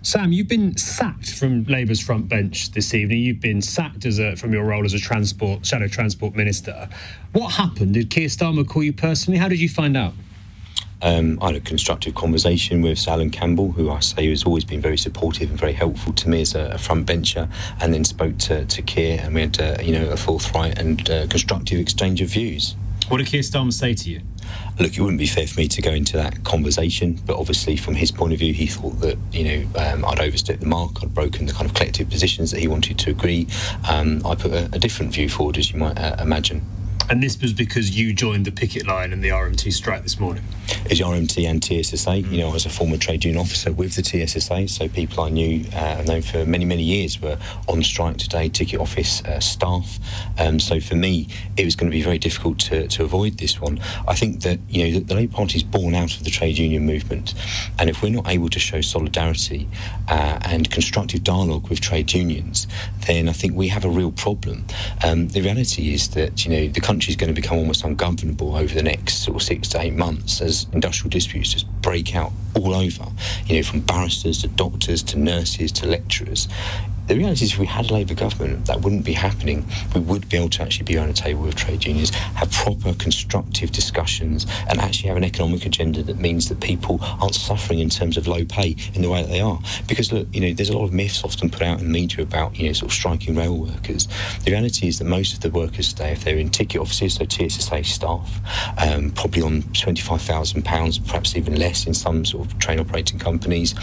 Sam, you've been sacked from Labour's front bench this evening. You've been sacked from your role as a shadow transport minister. What happened? Did Keir Starmer call you personally? How did you find out? I had a constructive conversation with Sir Alan Campbell, who I say has always been very supportive and very helpful to me as a front bencher, and then spoke to Keir, and we had a forthright and constructive exchange of views. What did Keir Starmer say to you? Look, it wouldn't be fair for me to go into that conversation, but obviously from his point of view, he thought that, I'd overstepped the mark, I'd broken the kind of collective positions that he wanted to agree. I put a different view forward, as you might imagine. And this was because you joined the picket line and the RMT strike this morning? It's RMT and TSSA. I was a former trade union officer with the TSSA, so people I knew, known for many, many years, were on strike today, ticket office staff. So for me, it was going to be very difficult to avoid this one. I think that, the Labour Party's born out of the trade union movement, and if we're not able to show solidarity and constructive dialogue with trade unions, then I think we have a real problem. The reality is that, the country is going to become almost ungovernable over the next sort of 6 to 8 months as industrial disputes just break out all over, from barristers to doctors to nurses to lecturers. The reality is if we had a Labour government, that wouldn't be happening. We would be able to actually be around a table with trade unions, have proper constructive discussions, and actually have an economic agenda that means that people aren't suffering in terms of low pay in the way that they are. Because, look, there's a lot of myths often put out in the media about, sort of striking rail workers. The reality is that most of the workers today, if they're in ticket offices, so TSSA staff, probably on £25,000, perhaps even less in some sort of train operating companies,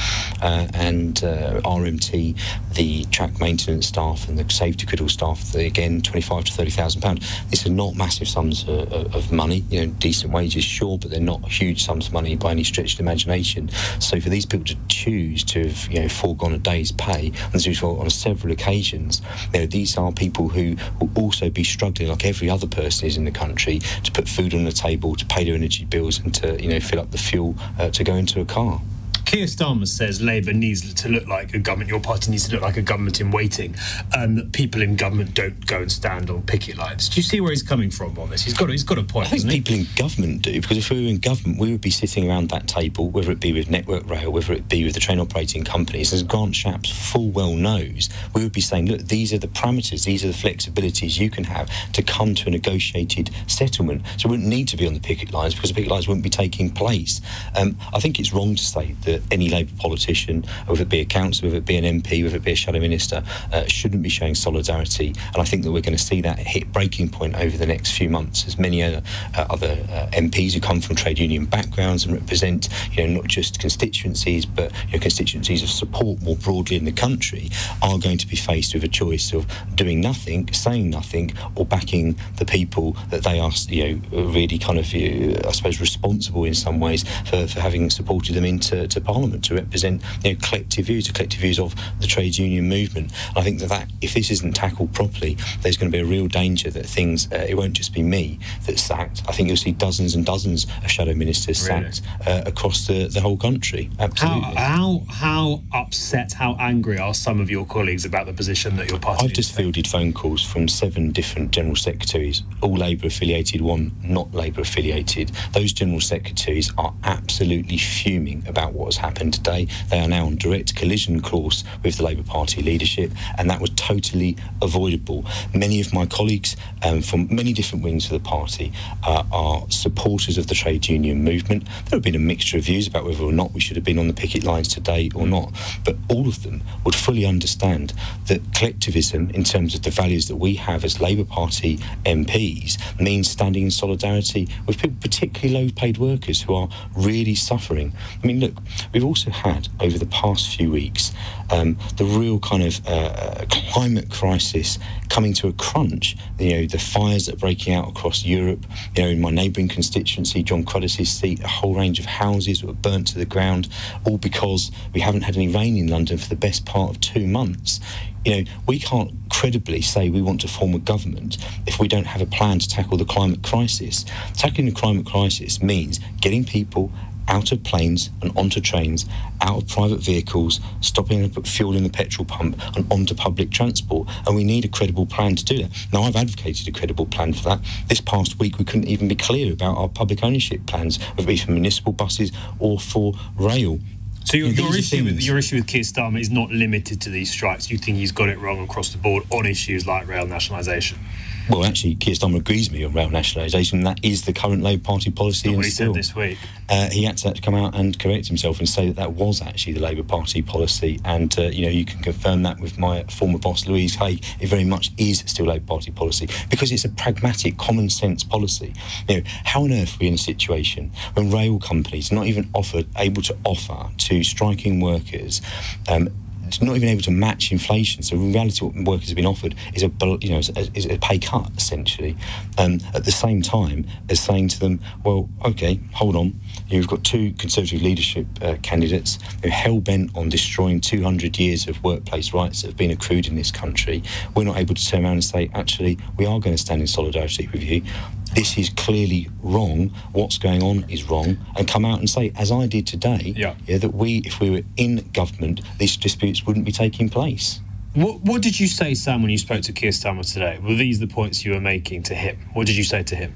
and RMT, the track maintenance staff and the safety critical staff, again, £25,000 to £30,000. These are not massive sums of money, decent wages, sure, but they're not huge sums of money by any stretch of the imagination. So for these people to choose to have, foregone a day's pay, and as usual, on several occasions, these are people who will also be struggling, like every other person is in the country, to put food on the table, to pay their energy bills, and to, fill up the fuel to go into a car. Keir Starmer says Labour needs to look like a government, your party needs to look like a government in waiting, and that people in government don't go and stand on picket lines. Do you see where he's coming from on this? He's got a point, I think people in government do, because if we were in government, we would be sitting around that table, whether it be with Network Rail, whether it be with the train operating companies, as Grant Shapps full well knows, we would be saying, look, these are the parameters, these are the flexibilities you can have to come to a negotiated settlement. So we wouldn't need to be on the picket lines, because the picket lines wouldn't be taking place. I think it's wrong to say that any Labour politician, whether it be a councillor, whether it be an MP, whether it be a shadow minister, shouldn't be showing solidarity. And I think that we're going to see that hit breaking point over the next few months, as many other MPs who come from trade union backgrounds and represent, not just constituencies, but constituencies of support more broadly in the country, are going to be faced with a choice of doing nothing, saying nothing, or backing the people that they are, really kind of, I suppose, responsible in some ways for having supported them into Parliament to represent collective views of the trade union movement. And I think that if this isn't tackled properly, there's going to be a real danger that things, it won't just be me that's sacked. I think you'll see dozens and dozens of shadow ministers sacked across the whole country. Absolutely. How upset, how angry are some of your colleagues about the position that your party I've just fielded phone calls from 7 different general secretaries, all Labour affiliated, 1 not Labour affiliated. Those general secretaries are absolutely fuming about what has happened today. They are now on direct collision course with the Labour Party leadership, and that was totally avoidable. Many of my colleagues from many different wings of the party are supporters of the trade union movement. There have been a mixture of views about whether or not we should have been on the picket lines today or not, but all of them would fully understand that collectivism, in terms of the values that we have as Labour Party MPs, means standing in solidarity with people, particularly low-paid workers who are really suffering. I mean, look, we've also had, over the past few weeks, the real kind of climate crisis coming to a crunch. The fires that are breaking out across Europe. In my neighbouring constituency, John Cruddas' seat, a whole range of houses that were burnt to the ground, all because we haven't had any rain in London for the best part of 2 months. We can't credibly say we want to form a government if we don't have a plan to tackle the climate crisis. Tackling the climate crisis means getting people out of planes and onto trains, out of private vehicles, stopping to put fuel in the petrol pump and onto public transport. And we need a credible plan to do that. Now, I've advocated a credible plan for that. This past week, we couldn't even be clear about our public ownership plans, whether it be for municipal buses or for rail. So your issue with Keir Starmer is not limited to these strikes. You think he's got it wrong across the board on issues like rail nationalisation? Well, actually, Keir Starmer agrees with me on rail nationalisation. That is the current Labour Party policy. That's what he said this week. He had to come out and correct himself and say that was actually the Labour Party policy. And, you can confirm that with my former boss, Louise Haigh. It very much is still Labour Party policy because it's a pragmatic, common sense policy. How on earth are we in a situation when rail companies are not even able to offer to striking workers not even able to match inflation? So in reality, what workers have been offered is a pay cut, essentially. At the same time as saying to them, well, OK, hold on. You've got two Conservative leadership candidates who are hell-bent on destroying 200 years of workplace rights that have been accrued in this country. We're not able to turn around and say, actually, we are going to stand in solidarity with you. This is clearly wrong. What's going on is wrong. And come out and say, as I did today, that if we were in government, these disputes wouldn't be taking place. What did you say, Sam, when you spoke to Keir Starmer today? Were these the points you were making to him? What did you say to him?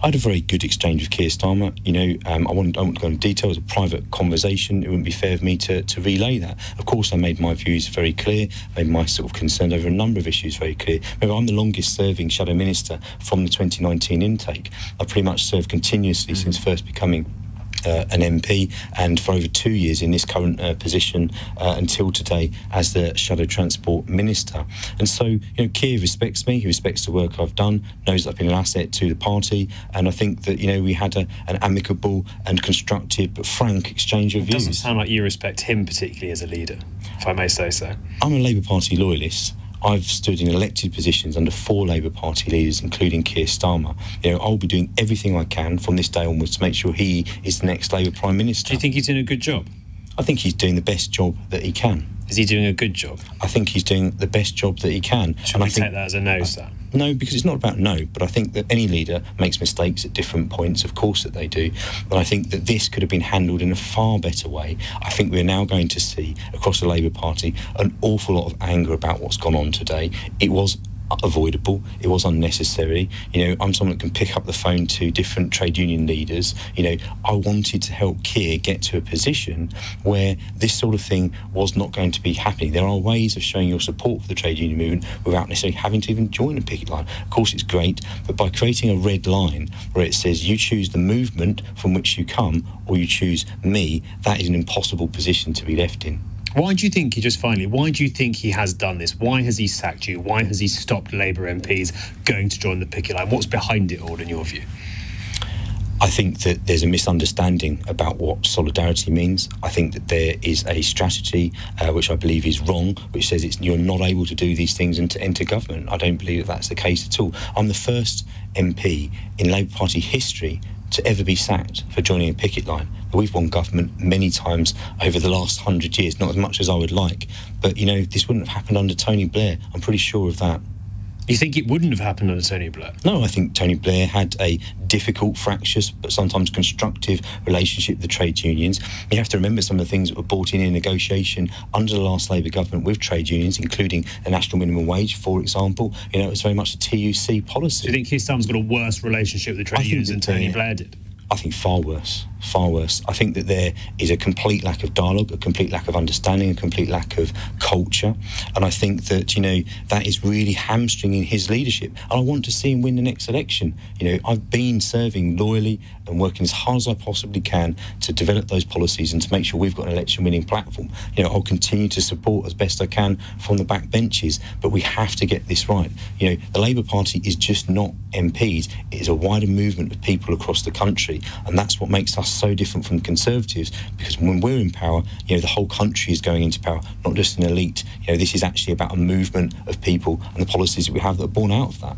I had a very good exchange with Keir Starmer. I don't want to go into detail. It was a private conversation. It wouldn't be fair of me to relay that. Of course, I made my views very clear, made my sort of concern over a number of issues very clear. Remember, I'm the longest serving Shadow Minister from the 2019 intake. I pretty much served continuously since first becoming an MP, and for over 2 years in this current position until today as the Shadow Transport Minister. And so, Keir respects me, he respects the work I've done, knows that I've been an asset to the party, and I think that, we had an amicable and constructive but frank exchange of views. It doesn't sound like you respect him particularly as a leader, if I may say so. I'm a Labour Party loyalist. I've stood in elected positions under 4 Labour Party leaders, including Keir Starmer. I'll be doing everything I can from this day onwards to make sure he is the next Labour Prime Minister. Do you think he's doing a good job? I think he's doing the best job that he can. Is he doing a good job? I think he's doing the best job that he can. Should we take that as a no, Sam? No, because it's not about no, but I think that any leader makes mistakes at different points, of course that they do. But I think that this could have been handled in a far better way. I think we're now going to see, across the Labour Party, an awful lot of anger about what's gone on today. It was avoidable. It was unnecessary. I'm someone that can pick up the phone to different trade union leaders. I wanted to help Keir get to a position where this sort of thing was not going to be happening. There are ways of showing your support for the trade union movement without necessarily having to even join a picket line. Of course, it's great, but by creating a red line where it says you choose the movement from which you come or you choose me, that is an impossible position to be left in. Why do you think he has done this? Why has he sacked you? Why has he stopped Labour MPs going to join the picket line? What's behind it all, in your view? I think that there's a misunderstanding about what solidarity means. I think that there is a strategy which I believe is wrong, which says you're not able to do these things and to enter government. I don't believe that that's the case at all. I'm the first MP in Labour Party history to ever be sacked for joining a picket line. We've won government many times over the last 100 years, not as much as I would like. But, this wouldn't have happened under Tony Blair. I'm pretty sure of that. You think it wouldn't have happened under Tony Blair? No, I think Tony Blair had a difficult, fractious, but sometimes constructive relationship with the trade unions. You have to remember some of the things that were brought in negotiation under the last Labour government with trade unions, including the national minimum wage, for example. It was very much a TUC policy. Do you think Keir Starmer's got a worse relationship with the trade unions than Tony Blair did? I think far worse. I think that there is a complete lack of dialogue, a complete lack of understanding, a complete lack of culture. And I think that, that is really hamstringing his leadership. And I want to see him win the next election. I've been serving loyally and working as hard as I possibly can to develop those policies and to make sure we've got an election-winning platform. I'll continue to support as best I can from the back benches, but we have to get this right. The Labour Party is just not MPs. It is a wider movement of people across the country, and that's what makes us so different from the Conservatives, because when we're in power, the whole country is going into power, not just an elite. This is actually about a movement of people and the policies that we have that are born out of that.